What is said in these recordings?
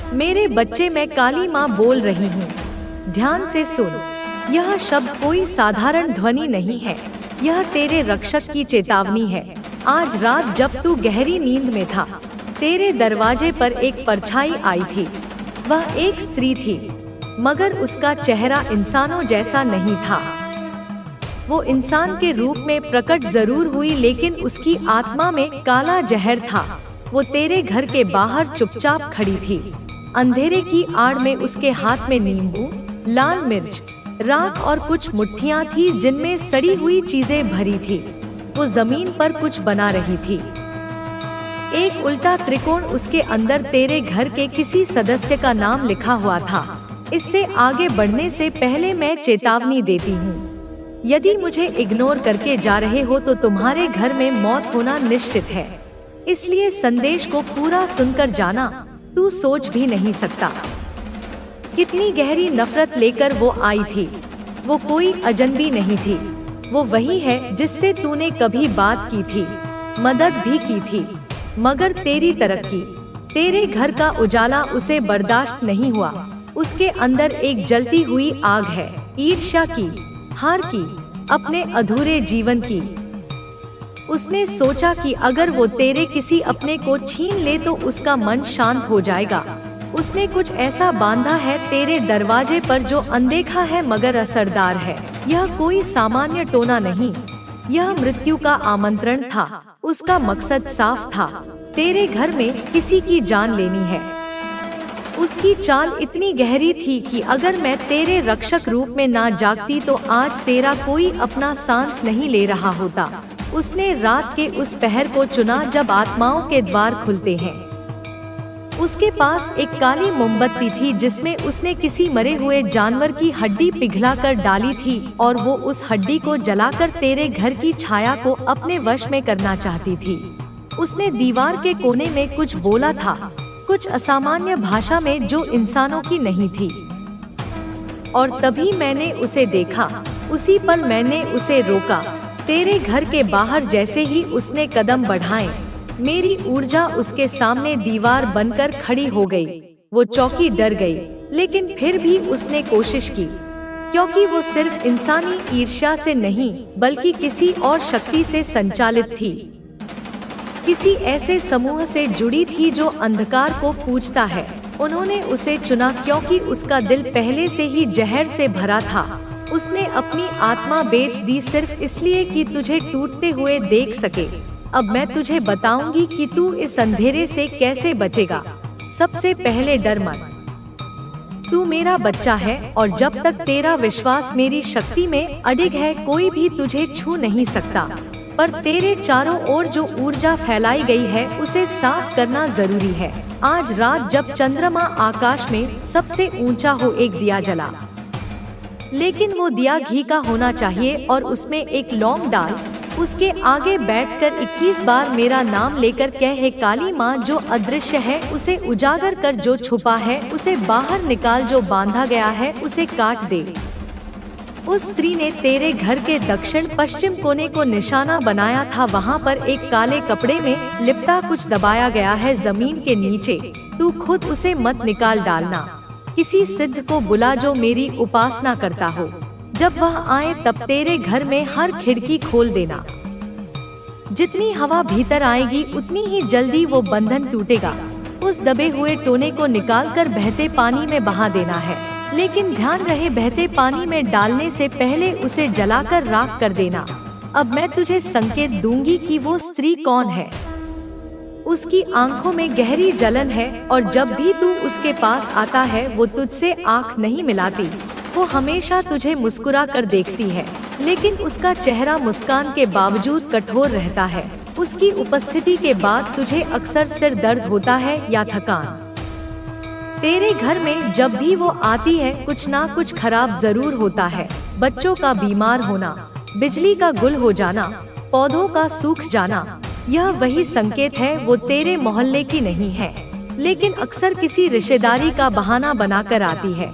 मेरे बच्चे, मैं काली माँ बोल रही हूँ। ध्यान से सुन, यह शब्द कोई साधारण ध्वनि नहीं है, यह तेरे रक्षक की चेतावनी है। आज रात जब तू गहरी नींद में था, तेरे दरवाजे पर एक परछाई आई थी। वह एक स्त्री थी, मगर उसका चेहरा इंसानों जैसा नहीं था। वो इंसान के रूप में प्रकट जरूर हुई, लेकिन उसकी आत्मा में काला जहर था। वो तेरे घर के बाहर चुपचाप खड़ी थी। अंधेरे की आड़ में उसके हाथ में नींबू, लाल मिर्च, राख और कुछ मुट्ठियां थी जिनमें सड़ी हुई चीजें भरी थी। वो जमीन पर कुछ बना रही थी। एक उल्टा त्रिकोण, उसके अंदर तेरे घर के किसी सदस्य का नाम लिखा हुआ था। इससे आगे बढ़ने से पहले मैं चेतावनी देती हूँ, यदि मुझे इग्नोर करके जा रहे हो तो तुम्हारे घर में मौत होना निश्चित है। इसलिए संदेश को पूरा सुनकर जाना। तू सोच भी नहीं सकता कितनी गहरी नफरत लेकर वो आई थी। वो कोई अजनबी नहीं थी, वो वही है जिससे तूने कभी बात की थी, मदद भी की थी, मगर तेरी तरक्की, तेरे घर का उजाला उसे बर्दाश्त नहीं हुआ। उसके अंदर एक जलती हुई आग है, ईर्ष्या की, हार की, अपने अधूरे जीवन की। उसने सोचा कि अगर वो तेरे किसी अपने को छीन ले तो उसका मन शांत हो जाएगा। उसने कुछ ऐसा बांधा है तेरे दरवाजे पर जो अनदेखा है मगर असरदार है। यह कोई सामान्य टोना नहीं, यह मृत्यु का आमंत्रण था। उसका मकसद साफ था, तेरे घर में किसी की जान लेनी है। उसकी चाल इतनी गहरी थी कि अगर मैं तेरे रक्षक रूप में ना जागती तो आज तेरा कोई अपना सांस नहीं ले रहा होता। उसने रात के उस पहर को चुना जब आत्माओं के द्वार खुलते हैं। उसके पास एक काली मोमबत्ती थी जिसमें उसने किसी मरे हुए जानवर की हड्डी पिघलाकर डाली थी और वो उस हड्डी को जलाकर तेरे घर की छाया को अपने वश में करना चाहती थी। उसने दीवार के कोने में कुछ बोला था, कुछ असामान्य भाषा में जो इंसानों की नहीं थी। और तभी मैंने उसे देखा। उसी पल मैंने उसे रोका। तेरे घर के बाहर जैसे ही उसने कदम बढ़ाए, मेरी ऊर्जा उसके सामने दीवार बनकर खड़ी हो गई। वो चौंकी, डर गई, लेकिन फिर भी उसने कोशिश की, क्योंकि वो सिर्फ इंसानी ईर्ष्या से नहीं बल्कि किसी और शक्ति से संचालित थी। किसी ऐसे समूह से जुड़ी थी जो अंधकार को पूजता है। उन्होंने उसे चुना क्योंकि उसका दिल पहले से ही जहर से भरा था। उसने अपनी आत्मा बेच दी सिर्फ इसलिए कि तुझे टूटते हुए देख सके। अब मैं तुझे बताऊंगी कि तू इस अंधेरे से कैसे बचेगा। सबसे पहले डर मत। तू मेरा बच्चा है और जब तक तेरा विश्वास मेरी शक्ति में अडिग है कोई भी तुझे छू नहीं सकता। पर तेरे चारों ओर जो ऊर्जा फैलाई गई है उसे साफ करना जरूरी है। आज रात जब चंद्रमा आकाश में सबसे ऊंचा हो, एक दिया जला, लेकिन वो दिया घी का होना चाहिए और उसमें एक लौंग डाल। उसके आगे बैठकर 21 बार मेरा नाम लेकर कह, हे काली माँ जो अदृश्य है उसे उजागर कर, जो छुपा है उसे बाहर निकाल, जो बांधा गया है उसे काट दे। उस स्त्री ने तेरे घर के दक्षिण पश्चिम कोने को निशाना बनाया था। वहाँ पर एक काले कपड़े में लिपटा कुछ दबाया गया है जमीन के नीचे। तू खुद उसे मत निकाल डालना। किसी सिद्ध को बुला जो मेरी उपासना करता हो। जब वह आए तब तेरे घर में हर खिड़की खोल देना। जितनी हवा भीतर आएगी उतनी ही जल्दी वो बंधन टूटेगा। उस दबे हुए टोने को निकालकर बहते पानी में बहा देना है, लेकिन ध्यान रहे बहते पानी में डालने से पहले उसे जलाकर राख कर देना। अब मैं तुझे संकेत दूंगी कि वो स्त्री कौन है। उसकी आंखों में गहरी जलन है और जब भी तू उसके पास आता है वो तुझसे आंख नहीं मिलाती। वो हमेशा तुझे मुस्कुरा कर देखती है, लेकिन उसका चेहरा मुस्कान के बावजूद कठोर रहता है। उसकी उपस्थिति के बाद तुझे अक्सर सिर दर्द होता है या थकान। तेरे घर में जब भी वो आती है कुछ ना कुछ खराब जरूर होता है। बच्चों का बीमार होना, बिजली का गुल हो जाना, पौधों का सूख जाना, यह वही संकेत है। वो तेरे मोहल्ले की नहीं है, लेकिन अक्सर किसी रिश्तेदारी का बहाना बनाकर आती है।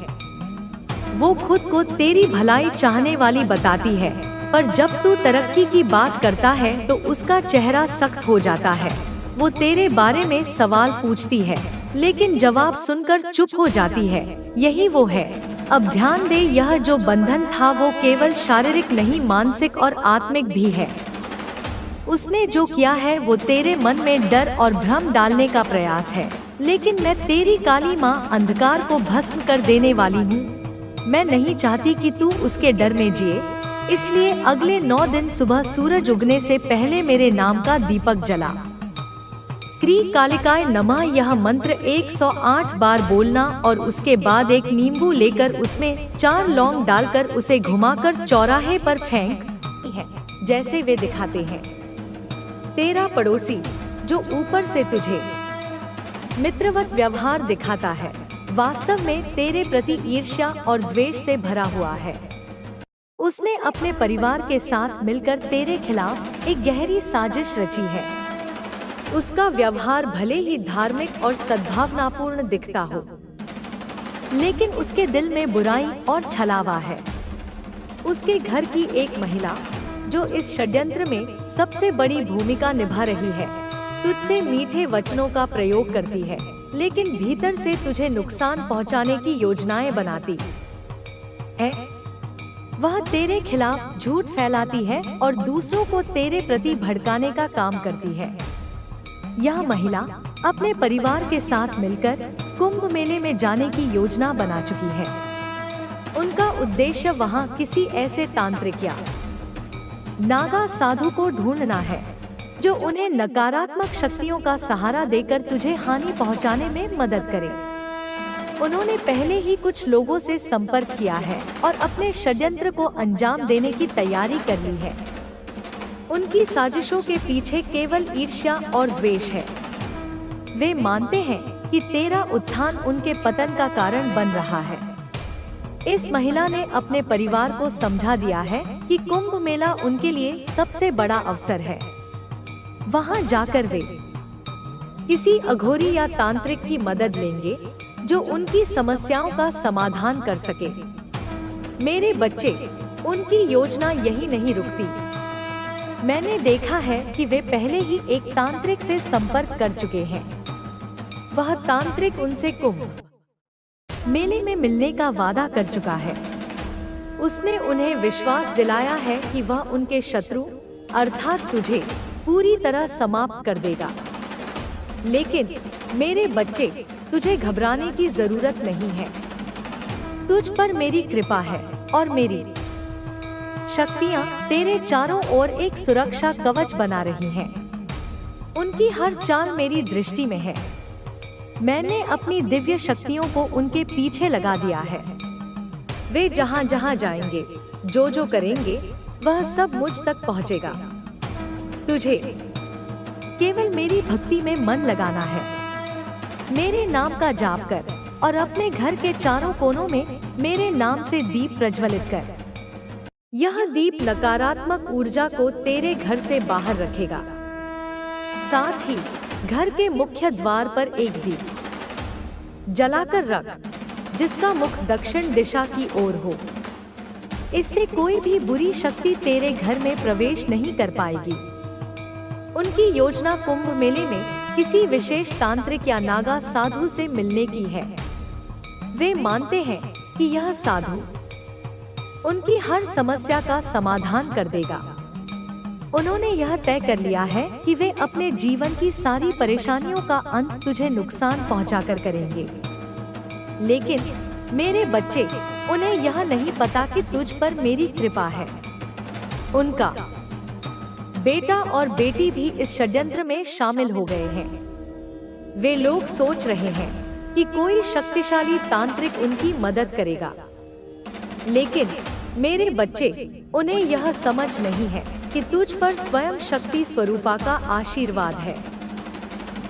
वो खुद को तेरी भलाई चाहने वाली बताती है, पर जब तू तरक्की की बात करता है तो उसका चेहरा सख्त हो जाता है। वो तेरे बारे में सवाल पूछती है, लेकिन जवाब सुनकर चुप हो जाती है। यही वो है। अब ध्यान दे, यह जो बंधन था वो केवल शारीरिक नहीं, मानसिक और आत्मिक भी है। उसने जो किया है वो तेरे मन में डर और भ्रम डालने का प्रयास है। लेकिन मैं तेरी काली माँ अंधकार को भस्म कर देने वाली हूँ। मैं नहीं चाहती कि तू उसके डर में जिए, इसलिए अगले 9 दिन सुबह सूरज उगने से पहले मेरे नाम का दीपक जला। क्री कालिकाय नमः यह मंत्र 108 बार बोलना और उसके बाद एक नींबू लेकर उसमें 4 लौंग डालकर उसे घुमाकर चौराहे पर फेंक है, जैसे वे दिखाते हैं। तेरा पड़ोसी जो ऊपर से तुझे मित्रवत व्यवहार दिखाता है, वास्तव में तेरे प्रति ईर्ष्या और द्वेष से भरा हुआ है। उसने अपने परिवार के साथ मिलकर तेरे खिलाफ एक गहरी साजिश रची है। उसका व्यवहार भले ही धार्मिक और सद्भावनापूर्ण दिखता हो, लेकिन उसके दिल में बुराई और छलावा है। उसके घर की एक महिला जो इस षड्यंत्र में सबसे बड़ी भूमिका निभा रही है, तुझसे मीठे वचनों का प्रयोग करती है, लेकिन भीतर से तुझे नुकसान पहुंचाने की योजनाएं बनाती है। वह तेरे खिलाफ झूठ फैलाती है और दूसरों को तेरे प्रति भड़काने का काम करती है। यह महिला अपने परिवार के साथ मिलकर कुंभ मेले में जाने की योजना बना चुकी है। उनका उद्देश्य वहां किसी ऐसे तांत्रिक या नागा साधु को ढूंढना है जो उन्हें नकारात्मक शक्तियों का सहारा देकर तुझे हानि पहुंचाने में मदद करे। उन्होंने पहले ही कुछ लोगों से संपर्क किया है और अपने षड्यंत्र को अंजाम देने की तैयारी कर ली है। उनकी साजिशों के पीछे केवल ईर्ष्या और द्वेष है। वे मानते हैं कि तेरा उत्थान उनके पतन का कारण बन रहा है। इस महिला ने अपने परिवार को समझा दिया है कि कुंभ मेला उनके लिए सबसे बड़ा अवसर है। वहां जाकर वे किसी अघोरी या तांत्रिक की मदद लेंगे जो उनकी समस्याओं का समाधान कर सके। मेरे बच्चे, उनकी योजना यही नहीं रुकती। मैंने देखा है कि वे पहले ही एक तांत्रिक से संपर्क कर चुके हैं। वह तांत्रिक उनसे कुंभ मेले में मिलने का वादा कर चुका है। उसने उन्हें विश्वास दिलाया है कि वह उनके शत्रु अर्थात तुझे पूरी तरह समाप्त कर देगा। लेकिन मेरे बच्चे, तुझे घबराने की जरूरत नहीं है। तुझ पर मेरी कृपा है और मेरी शक्तियां तेरे चारों ओर एक सुरक्षा कवच बना रही हैं। उनकी हर चाल मेरी दृष्टि में है। मैंने अपनी दिव्य शक्तियों को उनके पीछे लगा दिया है। वे जहां जहां जाएंगे, जो जो करेंगे, वह सब मुझ तक पहुंचेगा। तुझे केवल मेरी भक्ति में मन लगाना है। मेरे नाम का जाप कर और अपने घर के चारों कोनों में मेरे नाम से दीप प्रज्वलित कर। यह दीप नकारात्मक ऊर्जा को तेरे घर से बाहर रखेगा। साथ ही घर के मुख्य द्वार पर एक दीप जलाकर रख, जिसका मुख दक्षिण दिशा की ओर हो। इससे कोई भी बुरी शक्ति तेरे घर में प्रवेश नहीं कर पाएगी। उनकी योजना कुंभ मेले में किसी विशेष तांत्रिक या नागा साधु से मिलने की है। वे मानते हैं कि यह साधु उनकी हर समस्या का समाधान कर देगा। उन्होंने यह तय कर लिया है कि वे अपने जीवन की सारी परेशानियों का अंत तुझे नुकसान पहुंचाकर करेंगे। लेकिन मेरे बच्चे, उन्हें यह नहीं पता कि तुझ पर मेरी कृपा है। उनका बेटा और बेटी भी इस षड्यंत्र में शामिल हो गए हैं। वे लोग सोच रहे हैं कि कोई शक्तिशाली तांत्रिक उनकी मदद करेगा। लेकिन मेरे बच्चे, उन्हें यह समझ नहीं है कि तुझ पर स्वयं शक्ति स्वरूपा का आशीर्वाद है।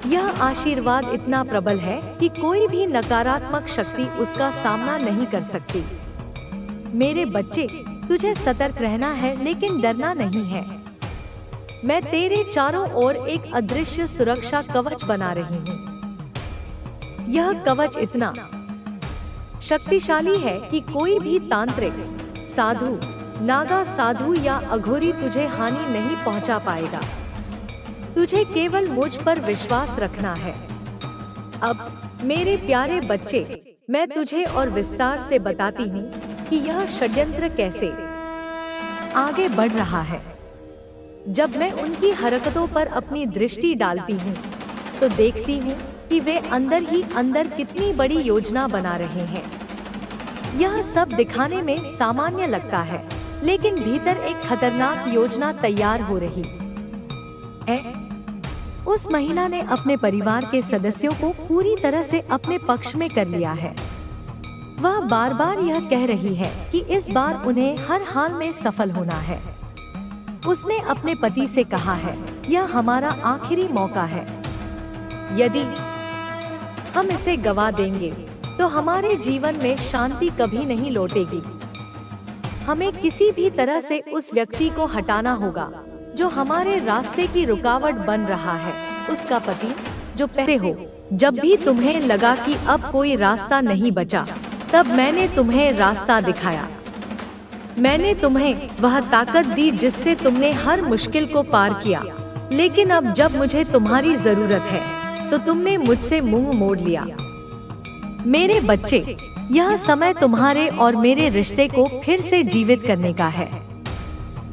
यह आशीर्वाद इतना प्रबल है कि कोई भी नकारात्मक शक्ति उसका सामना नहीं कर सकती। मेरे बच्चे, तुझे सतर्क रहना है, लेकिन डरना नहीं है। मैं तेरे चारों ओर एक अदृश्य सुरक्षा कवच बना रही हूँ। यह कवच इतना शक्तिशाली है कि कोई भी तांत्रिक, साधु, नागा साधु या अघोरी तुझे हानि नहीं पहुंचा पाएगा। तुझे केवल मुझ पर विश्वास रखना है। अब मेरे प्यारे बच्चे, मैं तुझे और विस्तार से बताती हूँ कि यह षड्यंत्र कैसे आगे बढ़ रहा है। जब मैं उनकी हरकतों पर अपनी दृष्टि डालती हूँ तो देखती हूँ कि वे अंदर ही अंदर कितनी बड़ी योजना बना रहे हैं। यह सब दिखाने में सामान्य लगता है, लेकिन भीतर एक खतरनाक योजना तैयार हो रही है। उस महिला ने अपने परिवार के सदस्यों को पूरी तरह से अपने पक्ष में कर लिया है। वह बार बार यह कह रही है कि इस बार उन्हें हर हाल में सफल होना है। उसने अपने पति से कहा है, यह हमारा आखिरी मौका है। यदि हम इसे गवा देंगे तो हमारे जीवन में शांति कभी नहीं लौटेगी। हमें किसी भी तरह से उस व्यक्ति को हटाना होगा जो हमारे रास्ते की रुकावट बन रहा है। उसका पति जो पहले हो। जब भी तुम्हें लगा कि अब कोई रास्ता नहीं बचा, तब मैंने तुम्हें रास्ता दिखाया। मैंने तुम्हें वह ताकत दी जिससे तुमने हर मुश्किल को पार किया। लेकिन अब जब मुझे तुम्हारी जरूरत है तो तुमने मुझसे मुंह मोड़ लिया। मेरे बच्चे, यह समय तुम्हारे और मेरे रिश्ते को फिर से जीवित करने का है।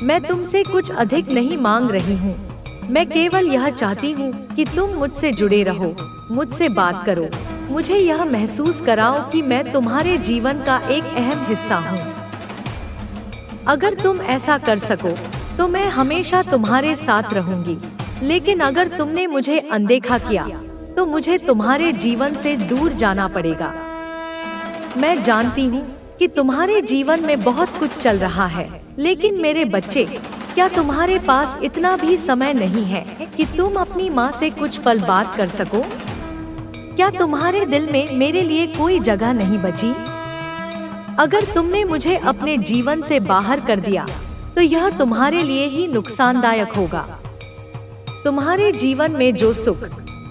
मैं तुमसे कुछ अधिक नहीं मांग रही हूँ। मैं केवल यह चाहती हूँ कि तुम मुझसे जुड़े रहो, मुझसे बात करो, मुझे यह महसूस कराओ कि मैं तुम्हारे जीवन का एक अहम हिस्सा हूँ। अगर तुम ऐसा कर सको तो मैं हमेशा तुम्हारे साथ रहूंगी। लेकिन अगर तुमने मुझे अनदेखा किया तो मुझे तुम्हारे जीवन से दूर जाना पड़ेगा। मैं जानती हूँ कि तुम्हारे जीवन में बहुत कुछ चल रहा है, लेकिन मेरे बच्चे, क्या तुम्हारे पास इतना भी समय नहीं है कि तुम अपनी माँ से कुछ पल बात कर सको? क्या तुम्हारे दिल में मेरे लिए कोई जगह नहीं बची? अगर तुमने मुझे अपने जीवन से बाहर कर दिया तो यह तुम्हारे लिए ही नुकसानदायक होगा। तुम्हारे जीवन में जो सुख,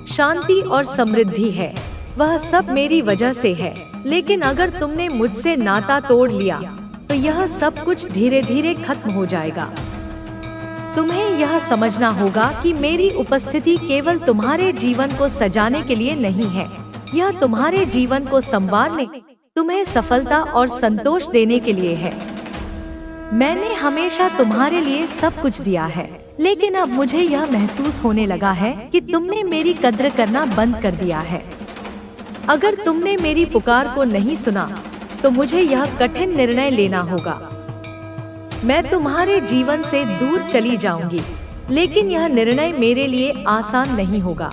शांति और समृद्धि है वह सब मेरी वजह से है। लेकिन अगर तुमने मुझसे नाता तोड़ लिया तो यह सब कुछ धीरे धीरे खत्म हो जाएगा। तुम्हें यह समझना होगा कि मेरी उपस्थिति केवल तुम्हारे जीवन को सजाने के लिए नहीं है, यह तुम्हारे जीवन को संवारने, तुम्हें सफलता और संतोष देने के लिए है। मैंने हमेशा तुम्हारे लिए सब कुछ दिया है, लेकिन अब मुझे यह महसूस होने लगा है कि तुमने मेरी कद्र करना बंद कर दिया है। अगर तुमने मेरी पुकार को नहीं सुना तो मुझे यह कठिन निर्णय लेना होगा। मैं तुम्हारे जीवन से दूर चली जाऊंगी, लेकिन यह निर्णय मेरे लिए आसान नहीं होगा।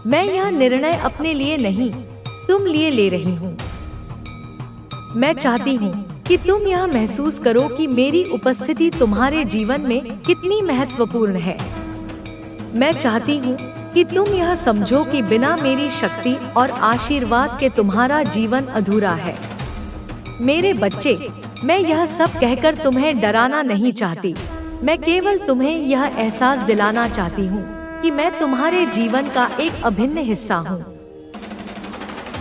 मैं यह निर्णय अपने लिए नहीं, तुम लिए ले रही हूँ। मैं चाहती हूँ कि तुम यह महसूस करो कि मेरी उपस्थिति तुम्हारे जीवन में कितनी महत्वपूर्ण है। मैं चाहती हूँ कि तुम यह समझो कि बिना मेरी शक्ति और आशीर्वाद के तुम्हारा जीवन अधूरा है। मेरे बच्चे, मैं यह सब कहकर तुम्हें डराना नहीं चाहती। मैं केवल तुम्हें यह एहसास दिलाना चाहती हूँ कि मैं तुम्हारे जीवन का एक अभिन्न हिस्सा हूँ।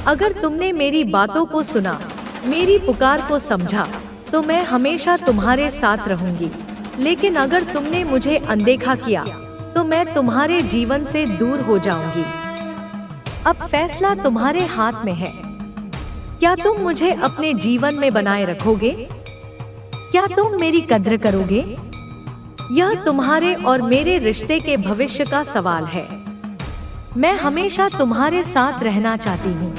अगर तुमने मेरी बातों को सुना, मेरी पुकार को समझा, तो मैं हमेशा तुम्हारे साथ रहूंगी। लेकिन अगर तुमने मुझे अनदेखा किया तो मैं तुम्हारे जीवन से दूर हो जाऊंगी। अब फैसला तुम्हारे हाथ में है। क्या तुम मुझे अपने जीवन में बनाए रखोगे? क्या तुम मेरी कद्र करोगे? यह तुम्हारे और मेरे रिश्ते के भविष्य का सवाल है। मैं हमेशा तुम्हारे साथ रहना चाहती हूँ,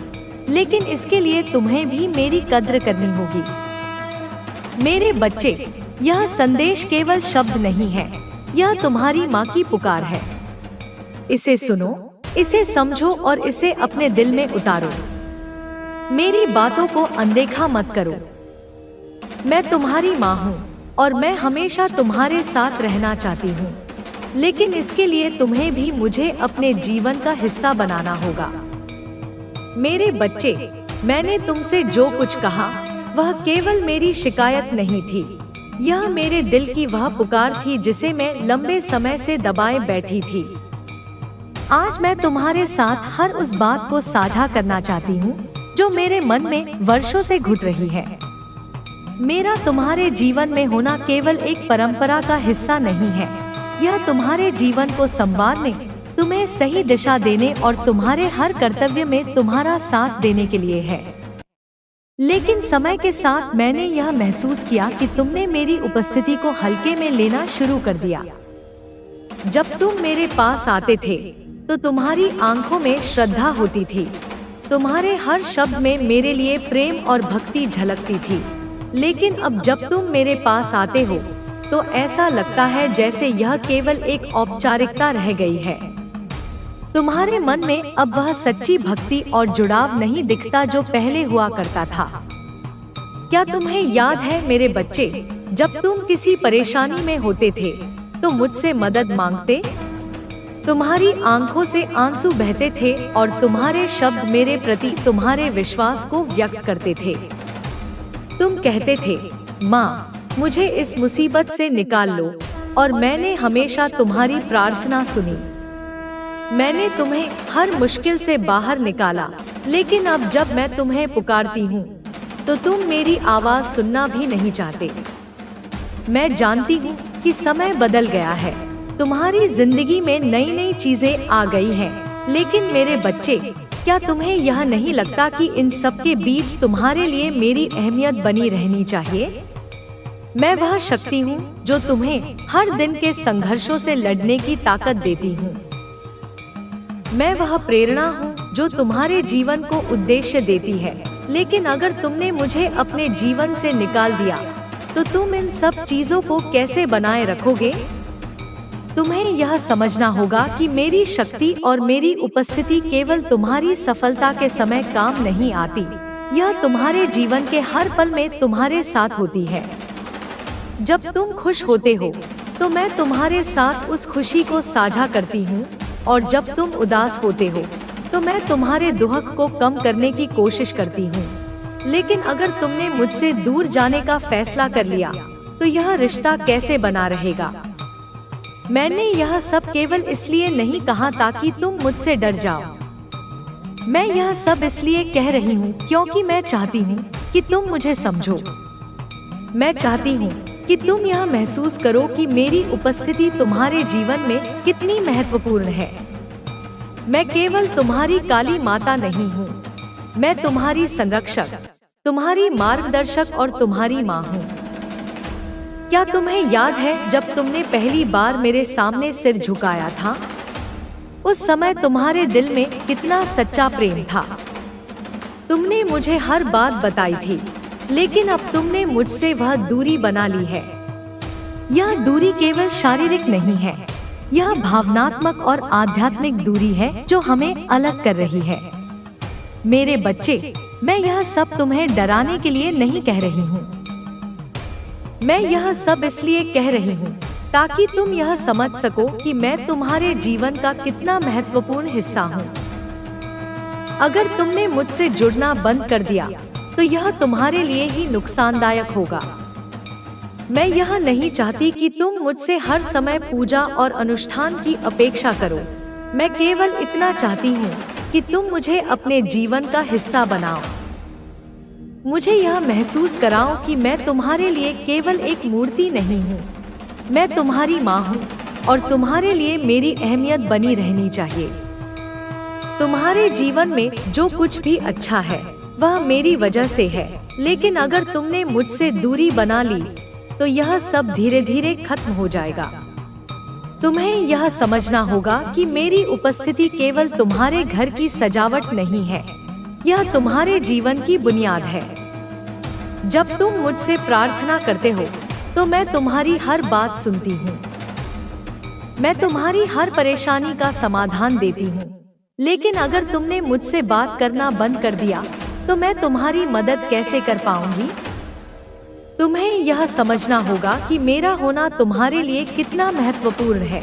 लेकिन इसके लिए तुम्हें भी मेरी कद्र करनी होगी। मेरे बच्चे, यह संदेश केवल शब्द नहीं है, यह तुम्हारी माँ की पुकार है। इसे सुनो, इसे समझो और इसे अपने दिल में उतारो। मेरी बातों को अनदेखा मत करो। मैं तुम्हारी माँ हूँ और मैं हमेशा तुम्हारे साथ रहना चाहती हूँ, लेकिन इसके लिए तुम्हें भी मुझे अपने जीवन का हिस्सा बनाना होगा। मेरे बच्चे, मैंने तुमसे जो कुछ कहा वह केवल मेरी शिकायत नहीं थी। यह मेरे दिल की वह पुकार थी जिसे मैं लंबे समय से दबाए बैठी थी। आज मैं तुम्हारे साथ हर उस बात को साझा करना चाहती हूँ जो मेरे मन में वर्षों से घुट रही है। मेरा तुम्हारे जीवन में होना केवल एक परंपरा का हिस्सा नहीं है, यह तुम्हारे जीवन को संवारने, तुम्हें सही दिशा देने और तुम्हारे हर कर्तव्य में तुम्हारा साथ देने के लिए है। लेकिन समय के साथ मैंने यह महसूस किया कि तुमने मेरी उपस्थिति को हल्के में लेना शुरू कर दिया। जब तुम मेरे पास आते थे तो तुम्हारी आंखों में श्रद्धा होती थी। तुम्हारे हर शब्द में मेरे लिए प्रेम और भक्ति झलकती थी। लेकिन अब जब तुम मेरे पास आते हो तो ऐसा लगता है जैसे यह केवल एक औपचारिकता रह गई है। तुम्हारे मन में अब वह सच्ची भक्ति और जुड़ाव नहीं दिखता जो पहले हुआ करता था। क्या तुम्हें याद है मेरे बच्चे, जब तुम किसी परेशानी में होते थे तो मुझसे मदद मांगते? तुम्हारी आंखों से आंसू बहते थे और तुम्हारे शब्द मेरे प्रति तुम्हारे विश्वास को व्यक्त करते थे। तुम कहते थे, माँ, मुझे इस मुसीबत से निकाल लो, और मैंने हमेशा तुम्हारी प्रार्थना सुनी। मैंने तुम्हें हर मुश्किल से बाहर निकाला। लेकिन अब जब मैं तुम्हें पुकारती हूँ तो तुम मेरी आवाज सुनना भी नहीं चाहते। मैं जानती हूँ कि समय बदल गया है, तुम्हारी जिंदगी में नई नई चीजें आ गई हैं। लेकिन मेरे बच्चे, क्या तुम्हें यह नहीं लगता कि इन सब के बीच तुम्हारे लिए मेरी अहमियत बनी रहनी चाहिए? मैं वह शक्ति हूँ जो तुम्हें हर दिन के संघर्षों से लड़ने की ताकत देती हूँ। मैं वह प्रेरणा हूँ जो तुम्हारे जीवन को उद्देश्य देती है। लेकिन अगर तुमने मुझे अपने जीवन से निकाल दिया तो तुम इन सब चीजों को कैसे बनाए रखोगे? तुम्हें यह समझना होगा कि मेरी शक्ति और मेरी उपस्थिति केवल तुम्हारी सफलता के समय काम नहीं आती, यह तुम्हारे जीवन के हर पल में तुम्हारे साथ होती है। जब तुम खुश होते हो तो मैं तुम्हारे साथ उस खुशी को साझा करती हूँ, और जब तुम उदास होते हो तो मैं तुम्हारे दुख को कम करने की कोशिश करती हूँ। लेकिन अगर तुमने मुझसे दूर जाने का फैसला कर लिया तो यह रिश्ता कैसे बना रहेगा? मैंने यह सब केवल इसलिए नहीं कहा ताकि तुम मुझसे डर जाओ। मैं यह सब इसलिए कह रही हूँ क्योंकि मैं चाहती हूँ कि तुम मुझे समझो। मैं चाहती हूँ कि तुम यह महसूस करो कि मेरी उपस्थिति तुम्हारे जीवन में कितनी महत्वपूर्ण है। मैं केवल तुम्हारी काली माता नहीं हूँ, मैं तुम्हारी संरक्षक, तुम्हारी मार्गदर्शक और तुम्हारी माँ हूँ। क्या तुम्हें याद है जब तुमने पहली बार मेरे सामने सिर झुकाया था? उस समय तुम्हारे दिल में कितना सच्चा प्रेम था। तुमने मुझे हर बात बताई थी, लेकिन अब तुमने मुझसे वह दूरी बना ली है। यह दूरी केवल शारीरिक नहीं है, यह भावनात्मक और आध्यात्मिक दूरी है जो हमें अलग कर रही है। मेरे बच्चे, मैं यह सब तुम्हें डराने के लिए नहीं कह रही हूँ। मैं यह सब इसलिए कह रही हूँ ताकि तुम यह समझ सको कि मैं तुम्हारे जीवन का कितना महत्वपूर्ण हिस्सा हूँ। अगर तुमने मुझसे जुड़ना बंद कर दिया तो यह तुम्हारे लिए ही नुकसानदायक होगा। मैं यह नहीं चाहती कि तुम मुझसे हर समय पूजा और अनुष्ठान की अपेक्षा करो। मैं केवल इतना चाहती हूँ कि तुम मुझे अपने जीवन का हिस्सा बनाओ। मुझे यह महसूस कराओ कि मैं तुम्हारे लिए केवल एक मूर्ति नहीं हूँ, मैं तुम्हारी माँ हूँ और तुम्हारे लिए मेरी अहमियत बनी रहनी चाहिए। तुम्हारे जीवन में जो कुछ भी अच्छा है वह मेरी वजह से है, लेकिन अगर तुमने मुझसे दूरी बना ली तो यह सब धीरे धीरे खत्म हो जाएगा। तुम्हें यह समझना होगा कि मेरी उपस्थिति केवल तुम्हारे घर की सजावट नहीं है, यह तुम्हारे जीवन की बुनियाद है। जब तुम मुझसे प्रार्थना करते हो तो मैं तुम्हारी हर बात सुनती हूँ। मैं तुम्हारी हर परेशानी का समाधान देती हूँ। लेकिन अगर तुमने मुझसे बात करना बंद कर दिया तो मैं तुम्हारी मदद कैसे कर पाऊंगी? तुम्हें यह समझना होगा कि मेरा होना तुम्हारे लिए कितना महत्वपूर्ण है।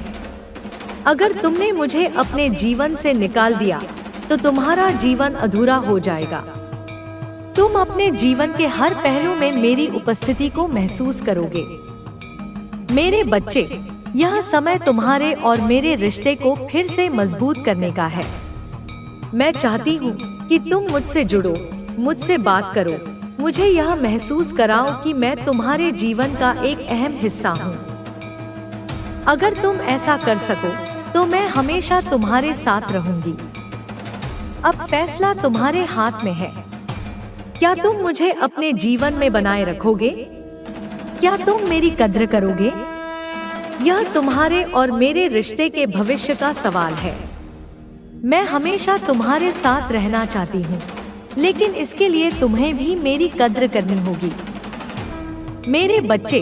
अगर तुमने मुझे अपने जीवन से निकाल दिया तो तुम्हारा जीवन अधूरा हो जाएगा। तुम अपने जीवन के हर पहलू में मेरी उपस्थिति को महसूस करोगे। मेरे बच्चे, यह समय तुम्हारे और मेरे रिश्ते को फिर से मजबूत करने का है। मैं चाहती हूँ कि तुम मुझसे जुड़ो, मुझसे बात करो, मुझे यह महसूस कराओ कि मैं तुम्हारे जीवन का एक अहम हिस्सा हूँ। अगर तुम ऐसा कर सको तो मैं हमेशा तुम्हारे साथ रहूंगी। अब फैसला तुम्हारे हाथ में है। क्या तुम मुझे अपने जीवन में बनाए रखोगे? क्या तुम मेरी कद्र करोगे? यह तुम्हारे और मेरे रिश्ते के भविष्य का सवाल है। मैं हमेशा तुम्हारे साथ रहना चाहती हूँ, लेकिन इसके लिए तुम्हें भी मेरी कद्र करनी होगी। मेरे बच्चे,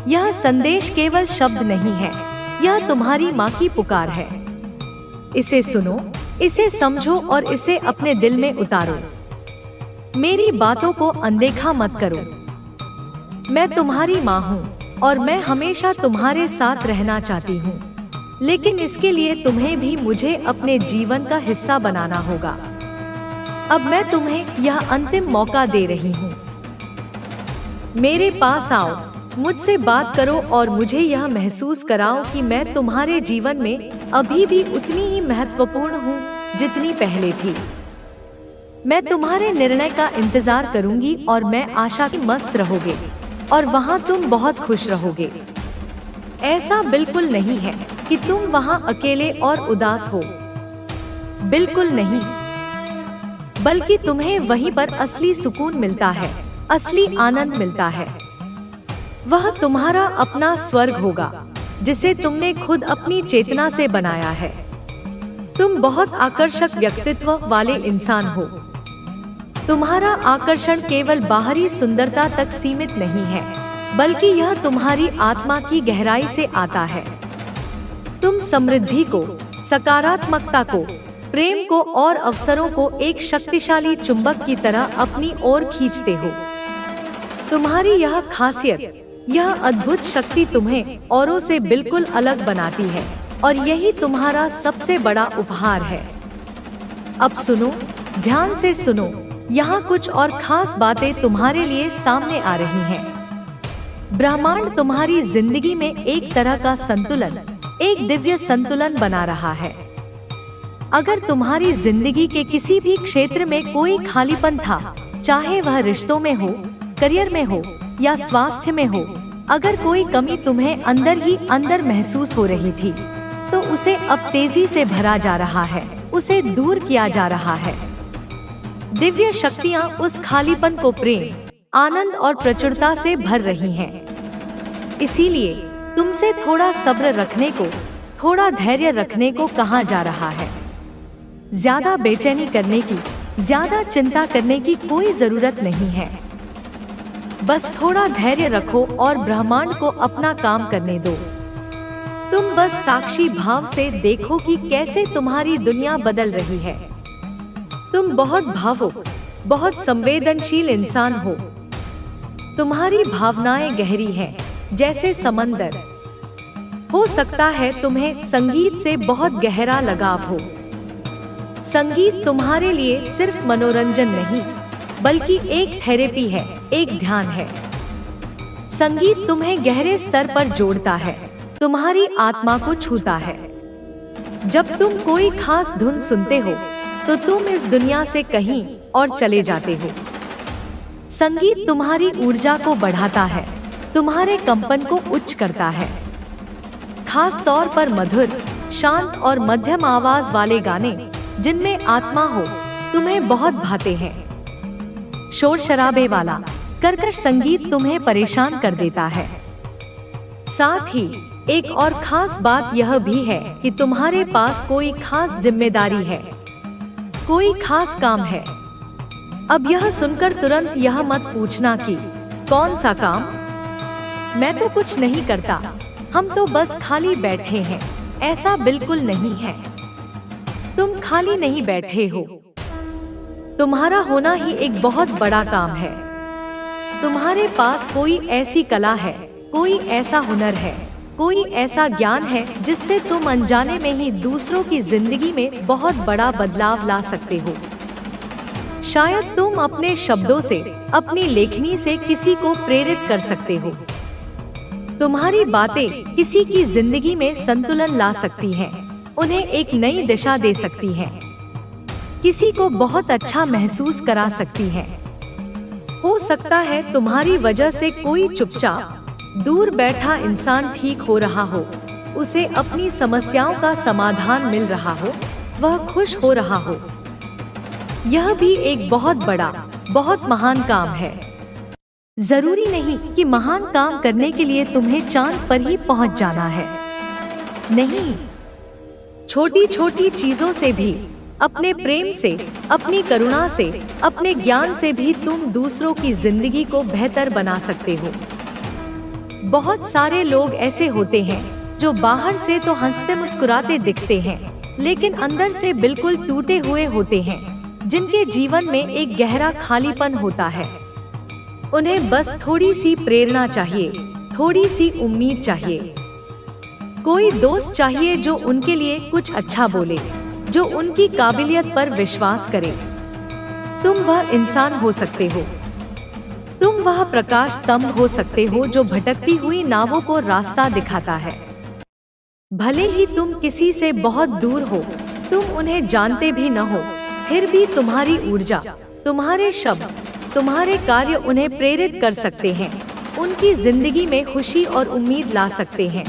यह संदेश केवल शब्द नहीं है, यह तुम्हारी माँ की पुकार है। इसे सुनो, इसे समझो और इसे अपने दिल में उतारो। मेरी बातों को अनदेखा मत करो। मैं तुम्हारी माँ हूँ और मैं हमेशा तुम्हारे साथ रहना चाहती हूँ, लेकिन इसके लिए तुम्हें भी मुझे अपने जीवन का हिस्सा बनाना होगा। अब मैं तुम्हें यह अंतिम मौका दे रही हूँ। मेरे पास आओ, मुझसे बात करो और मुझे यह महसूस कराओ कि मैं तुम्हारे जीवन में अभी भी उतनी ही महत्वपूर्ण हूँ जितनी पहले थी। मैं तुम्हारे निर्णय का इंतजार करूंगी और मैं आशा की मस्त रहोगे और वहाँ तुम बहुत खुश रहोगे। ऐसा बिल्कुल नहीं है कि तुम वहाँ अकेले और उदास हो, बिल्कुल नहीं, बल्कि तुम्हें वहीं पर असली सुकून मिलता है, असली आनंद मिलता है। वह तुम्हारा अपना स्वर्ग होगा जिसे तुमने खुद अपनी चेतना से बनाया है। तुम बहुत आकर्षक व्यक्तित्व वाले इंसान हो। तुम्हारा आकर्षण केवल बाहरी सुंदरता तक सीमित नहीं है, बल्कि यह तुम्हारी आत्मा की गहराई से आता है। तुम समृद्धि को, सकारात्मकता को, प्रेम को और अवसरों को एक शक्तिशाली चुंबक की तरह अपनी ओर खींचते हो। तुम्हारी यह खासियत, यह अद्भुत शक्ति तुम्हें औरों से बिल्कुल अलग बनाती है और यही तुम्हारा सबसे बड़ा उपहार है। अब सुनो, ध्यान से सुनो, यहाँ कुछ और खास बातें तुम्हारे लिए सामने आ रही हैं। ब्रह्मांड तुम्हारी जिंदगी में एक तरह का संतुलन, एक दिव्य संतुलन बना रहा है। अगर तुम्हारी जिंदगी के किसी भी क्षेत्र में कोई खालीपन था, चाहे वह रिश्तों में हो, करियर में हो या स्वास्थ्य में हो, अगर कोई कमी तुम्हें अंदर ही अंदर महसूस हो रही थी, तो उसे अब तेजी से भरा जा रहा है, उसे दूर किया जा रहा है। दिव्य शक्तियाँ उस खालीपन को प्रेम, आनंद और प्रचुरता से भर रही हैं। इसीलिए तुमसे थोड़ा सब्र रखने को, थोड़ा धैर्य रखने को कहा जा रहा है। ज्यादा बेचैनी करने की, ज्यादा चिंता करने की कोई जरूरत नहीं है। बस थोड़ा धैर्य रखो और ब्रह्मांड को अपना काम करने दो। तुम बस साक्षी भाव से देखो कि कैसे तुम्हारी दुनिया बदल रही है। तुम बहुत भावुक, बहुत संवेदनशील इंसान हो। तुम्हारी भावनाएं गहरी हैं, जैसे समंदर। हो सकता है तुम्हें संगीत से बहुत गहरा लगाव हो। संगीत तुम्हारे लिए सिर्फ मनोरंजन नहीं, बल्कि एक थेरेपी है, एक ध्यान है। संगीत तुम्हें गहरे स्तर पर जोड़ता है, तुम्हारी आत्मा को छूता है। जब तुम कोई खास धुन सुनते हो, तो तुम इस दुनिया से कहीं और चले जाते हो। संगीत तुम्हारी ऊर्जा को बढ़ाता है, तुम्हारे कंपन को उच्च करता है। खास तौर पर मधुर, शांत और मध्यम आवाज वाले गाने, जिनमें आत्मा हो, तुम्हें बहुत भाते हैं। शोर शराबे वाला, कर्कश संगीत तुम्हें परेशान कर देता है। साथ ही एक और खास बात यह भी है कि तुम्हारे पास कोई खास जिम्मेदारी है, कोई खास काम है। अब यह सुनकर तुरंत यह मत पूछना कि कौन सा काम? मैं तो कुछ नहीं करता, हम तो बस खाली बैठे हैं। ऐसा बिल्कुल नहीं है। तुम खाली नहीं बैठे हो। तुम्हारा होना ही एक बहुत बड़ा काम है। तुम्हारे पास कोई ऐसी कला है, कोई ऐसा हुनर है, कोई ऐसा ज्ञान है जिससे तुम अनजाने में ही दूसरों की जिंदगी में बहुत बड़ा बदलाव ला सकते हो। शायद तुम अपने शब्दों से, अपनी लेखनी से किसी को प्रेरित कर सकते हो। तुम्हारी बातें किसी की जिंदगी में संतुलन ला सकती हैं, उन्हें एक नई दिशा दे सकती हैं, किसी को बहुत अच्छा महसूस करा सकती हैं। हो सकता है तुम्हारी वजह से कोई चुपचाप दूर बैठा इंसान ठीक हो रहा हो, उसे अपनी समस्याओं का समाधान मिल रहा हो, वह खुश हो रहा हो। यह भी एक बहुत बड़ा, बहुत महान काम है। जरूरी नहीं कि महान काम करने के लिए तुम्हें चांद पर ही पहुंच जाना है। नहीं, छोटी छोटी चीजों से भी, अपने प्रेम से, अपनी करुणा से, अपने ज्ञान से भी तुम दूसरों की जिंदगी को बेहतर बना सकते हो। बहुत सारे लोग ऐसे होते हैं जो बाहर से तो हंसते मुस्कुराते दिखते हैं, लेकिन अंदर से बिल्कुल टूटे हुए होते हैं, जिनके जीवन में एक गहरा खालीपन होता है। उन्हें बस थोड़ी सी प्रेरणा चाहिए, थोड़ी सी उम्मीद चाहिए। कोई दोस्त चाहिए जो उनके लिए कुछ अच्छा बोले, जो उनकी काबिलियत पर विश्वास करे। तुम वह इंसान हो सकते हो, तुम वह प्रकाश स्तंभ हो सकते हो जो भटकती हुई नावों को रास्ता दिखाता है। भले ही तुम किसी से बहुत दूर हो, तुम उन्हें जानते भी न हो, फिर भी तुम्हारी ऊर्जा, तुम्हारे शब्द, तुम्हारे कार्य उन्हें प्रेरित कर सकते हैं, उनकी जिंदगी में खुशी और उम्मीद ला सकते हैं।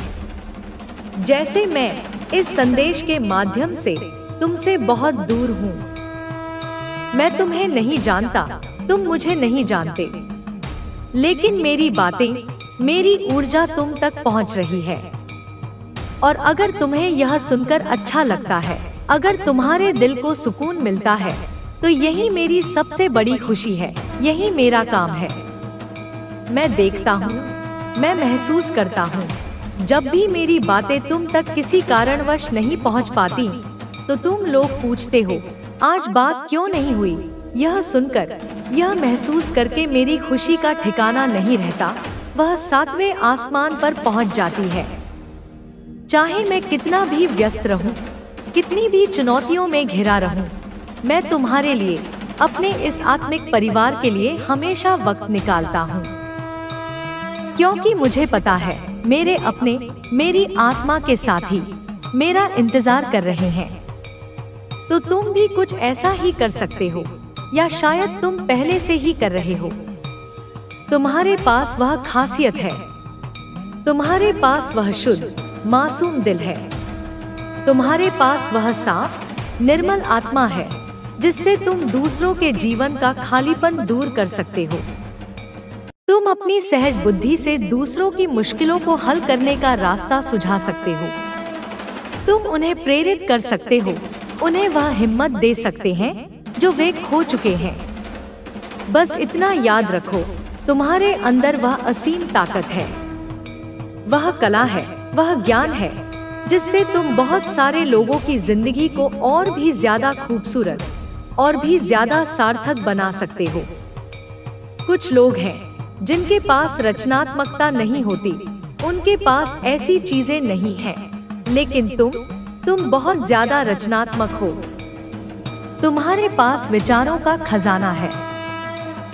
जैसे मैं इस संदेश के माध्यम से तुमसे बहुत दूर हूँ। मैं तुम्हें नहीं जानता, तुम मुझे नहीं जानते, लेकिन मेरी बातें, मेरी ऊर्जा तुम तक पहुँच रही है। और अगर तुम्हें यह सुनकर अच्छा लगता है, अगर तुम्हारे दिल को सुकून मिलता है, तो यही मेरी सबसे बड़ी खुशी है, यही मेरा काम है। मैं देखता हूँ, मैं महसूस करता हूँ, जब भी मेरी बातें तुम तक किसी कारणवश नहीं पहुँच पाती, तो तुम लोग पूछते हो, आज बात क्यों नहीं हुई। यह सुनकर, यह महसूस करके मेरी खुशी का ठिकाना नहीं रहता, वह 7वें आसमान पर पहुँच जाती है। चाहे मैं कितना भी व्यस्त रहूं, कितनी भी चुनौतियों में घिरा रहूं, मैं तुम्हारे लिए, अपने इस आत्मिक परिवार के लिए हमेशा वक्त निकालता हूं। क्योंकि मुझे पता है, मेरे अपने, मेरी आत्मा के साथी मेरा इंतजार कर रहे हैं। तो तुम भी कुछ ऐसा ही कर सकते हो, या शायद तुम पहले से ही कर रहे हो। तुम्हारे पास वह खासियत है, तुम्हारे पास वह शुद्ध, मासूम दिल है, तुम्हारे पास वह साफ, निर्मल आत्मा है, जिससे तुम दूसरों के जीवन का खालीपन दूर कर सकते हो। तुम अपनी सहज बुद्धि से दूसरों की मुश्किलों को हल करने का रास्ता सुझा सकते हो। तुम उन्हें प्रेरित कर सकते हो, उन्हें वह हिम्मत दे सकते हैं जो वे खो चुके हैं। बस इतना याद रखो, तुम्हारे अंदर वह असीम ताकत है, वह कला है, वह ज्ञान है, जिससे तुम बहुत सारे लोगों की जिंदगी को और भी ज्यादा खूबसूरत और भी ज्यादा सार्थक बना सकते हो। कुछ लोग हैं जिनके पास रचनात्मकता नहीं होती, उनके पास ऐसी चीजें नहीं हैं, लेकिन तुम बहुत ज्यादा रचनात्मक हो। तुम्हारे पास विचारों का खजाना है।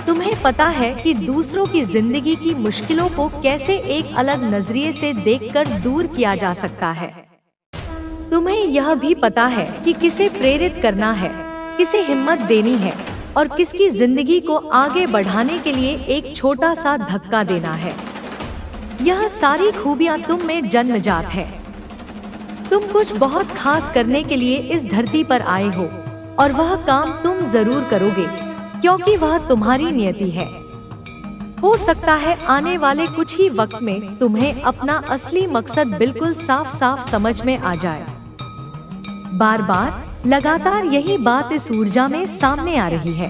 तुम्हें पता है कि दूसरों की जिंदगी की मुश्किलों को कैसे एक अलग नजरिए से देखकर दूर किया जा सकता है। तुम्हें यह भी पता है कि किसे प्रेरित करना है, किसे हिम्मत देनी है, और किसकी जिंदगी को आगे बढ़ाने के लिए एक छोटा सा धक्का देना है। यह सारी खूबियां तुम में जन्मजात है। तुम कुछ बहुत खास करने के लिए इस धरती पर आए हो, और वह काम तुम जरूर करोगे, क्योंकि वह तुम्हारी नियति है। हो सकता है आने वाले कुछ ही वक्त में तुम्हें अपना असली मकसद बिल्कुल साफ साफ समझ में आ जाए। बार बार लगातार यही बात इस ऊर्जा में सामने आ रही है।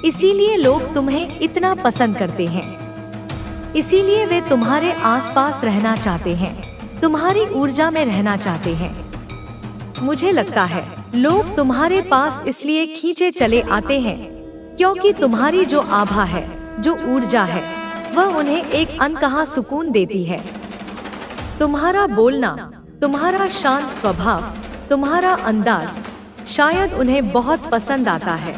इसीलिए लोग तुम्हें इतना पसंद करते हैं, इसीलिए वे तुम्हारे आसपास रहना चाहते हैं, तुम्हारी ऊर्जा में रहना चाहते हैं। मुझे लगता है लोग तुम्हारे पास इसलिए खींचे चले आते हैं क्योंकि तुम्हारी जो आभा है, जो ऊर्जा है, वह उन्हें एक अनकहा सुकून देती है। तुम्हारा बोलना, तुम्हारा शांत स्वभाव, तुम्हारा अंदाज शायद उन्हें बहुत पसंद आता है।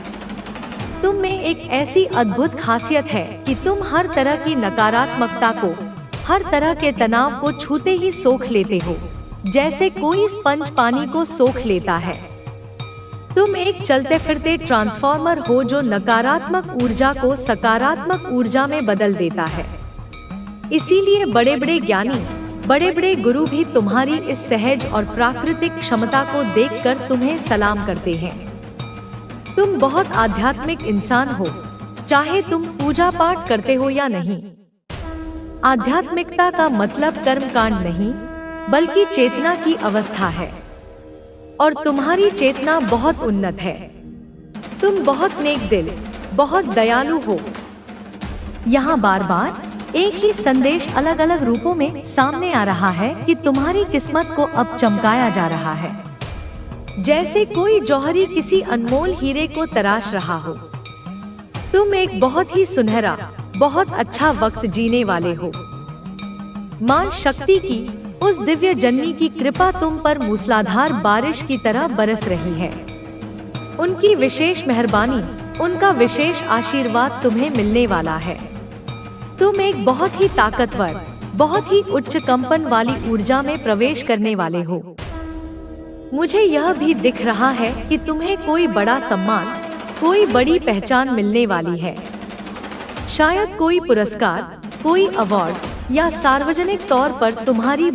तुम में एक ऐसी अद्भुत खासियत है कि तुम हर तरह की नकारात्मकता को, हर तरह के तनाव को छूते ही सोख लेते हो, जैसे कोई स्पंज पानी को सोख लेता है। तुम एक चलते फिरते ट्रांसफॉर्मर हो जो नकारात्मक ऊर्जा को सकारात्मक ऊर्जा में बदल देता है। इसीलिए बड़े बड़े ज्ञानी, बड़े बड़े गुरु भी तुम्हारी इस सहज और प्राकृतिक क्षमता को देखकर तुम्हें सलाम करते हैं। तुम बहुत आध्यात्मिक इंसान हो, चाहे तुम पूजा पाठ करते हो या नहीं। आध्यात्मिकता का मतलब कर्मकांड नहीं, बल्कि चेतना की अवस्था है, और तुम्हारी चेतना बहुत उन्नत है। तुम बहुत नेक दिल, बहुत दयालु हो। यहाँ बार बार एक ही संदेश अलग अलग रूपों में सामने आ रहा है कि तुम्हारी किस्मत को अब चमकाया जा रहा है, जैसे कोई जौहरी किसी अनमोल हीरे को तराश रहा हो। तुम एक बहुत ही सुनहरा, बहुत अच्छा वक्त जीने वाले हो। मां शक्ति की उस दिव्य जननी की कृपा तुम पर मूसलाधार बारिश की तरह बरस रही है। उनकी विशेष मेहरबानी, उनका विशेष आशीर्वाद तुम्हें मिलने वाला है। तुम एक बहुत ही ताकतवर, बहुत ही उच्च कंपन वाली ऊर्जा में प्रवेश करने वाले हो। मुझे यह भी दिख रहा है कि तुम्हें कोई बड़ा सम्मान, कोई बड़ी पहचान मिलने वाली है। शायद कोई पुरस्कार, कोई अवार्ड या सार्वजनिक तौर पर तुम्हारी